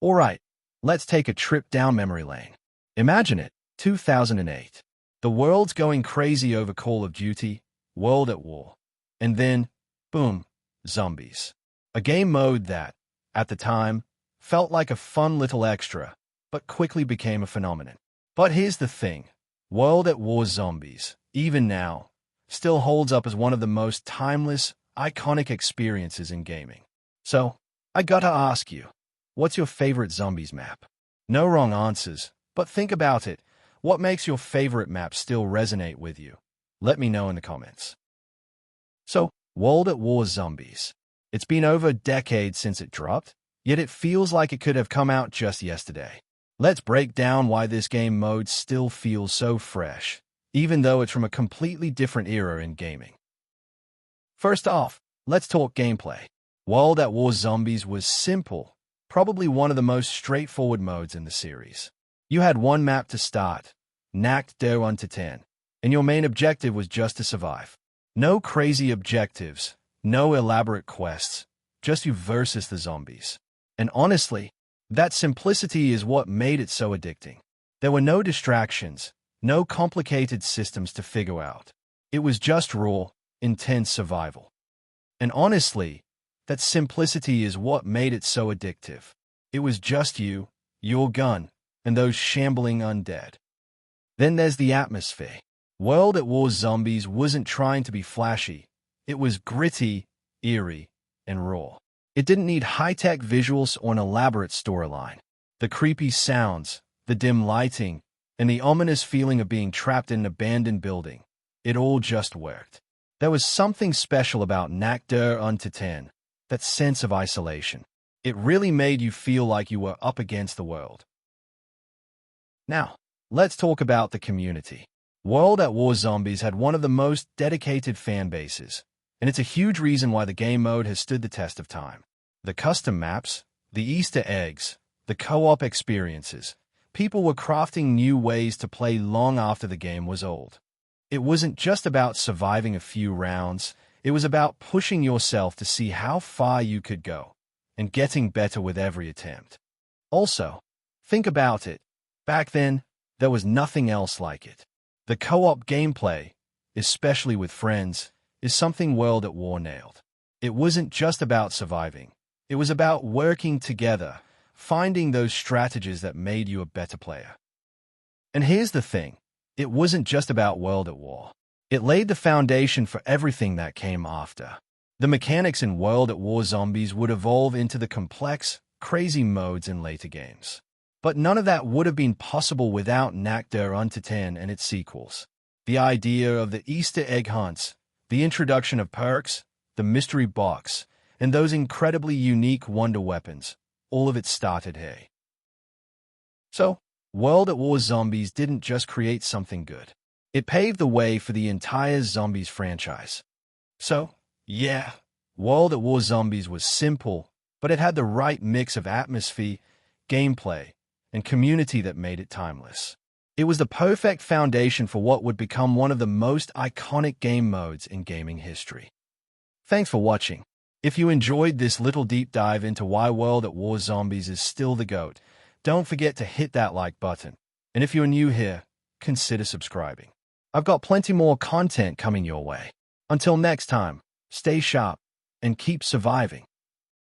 Alright, let's take a trip down memory lane. Imagine it, 2008. The world's going crazy over Call of Duty, World at War. And then, boom, zombies. A game mode that, at the time, felt like a fun little extra, but quickly became a phenomenon. But here's the thing. World at War Zombies, even now, still holds up as one of the most timeless, iconic experiences in gaming. So, I gotta ask you, what's your favorite zombies map? No wrong answers, but think about it. What makes your favorite map still resonate with you? Let me know in the comments. So, World at War Zombies. It's been over a decade since it dropped, yet it feels like it could have come out just yesterday. Let's break down why this game mode still feels so fresh, even though it's from a completely different era in gaming. First off, let's talk gameplay. World at War Zombies was simple, probably one of the most straightforward modes in the series. You had one map to start, Nacht der Untoten, and your main objective was just to survive. No crazy objectives, no elaborate quests, just you versus the zombies. And honestly, that simplicity is what made it so addicting. There were no distractions, no complicated systems to figure out. It was just raw, intense survival. And honestly, that simplicity is what made it so addictive. It was just you, your gun, and those shambling undead. Then there's the atmosphere. World at War Zombies wasn't trying to be flashy. It was gritty, eerie, and raw. It didn't need high-tech visuals or an elaborate storyline. The creepy sounds, the dim lighting, and the ominous feeling of being trapped in an abandoned building, it all just worked. There was something special about Nacht der Untoten, that sense of isolation. It really made you feel like you were up against the world. Now, let's talk about the community. World at War Zombies had one of the most dedicated fan bases, and it's a huge reason why the game mode has stood the test of time. The custom maps, the Easter eggs, the co-op experiences, people were crafting new ways to play long after the game was old. It wasn't just about surviving a few rounds, it was about pushing yourself to see how far you could go, and getting better with every attempt. Also, think about it. Back then, there was nothing else like it. The co-op gameplay, especially with friends, is something World at War nailed. It wasn't just about surviving. It was about working together, finding those strategies that made you a better player. And here's the thing. It wasn't just about World at War. It laid the foundation for everything that came after. The mechanics in World at War Zombies would evolve into the complex, crazy modes in later games. But none of that would have been possible without Nacht der Untoten and its sequels. The idea of the Easter egg hunts, the introduction of perks, the mystery box, and those incredibly unique wonder weapons, all of it started here. So, World at War Zombies didn't just create something good. It paved the way for the entire Zombies franchise. So, yeah, World at War Zombies was simple, but it had the right mix of atmosphere, gameplay, and community that made it timeless. It was the perfect foundation for what would become one of the most iconic game modes in gaming history. Thanks for watching. If you enjoyed this little deep dive into why World at War Zombies is still the GOAT, don't forget to hit that like button. And if you're new here, consider subscribing. I've got plenty more content coming your way. Until next time, stay sharp and keep surviving.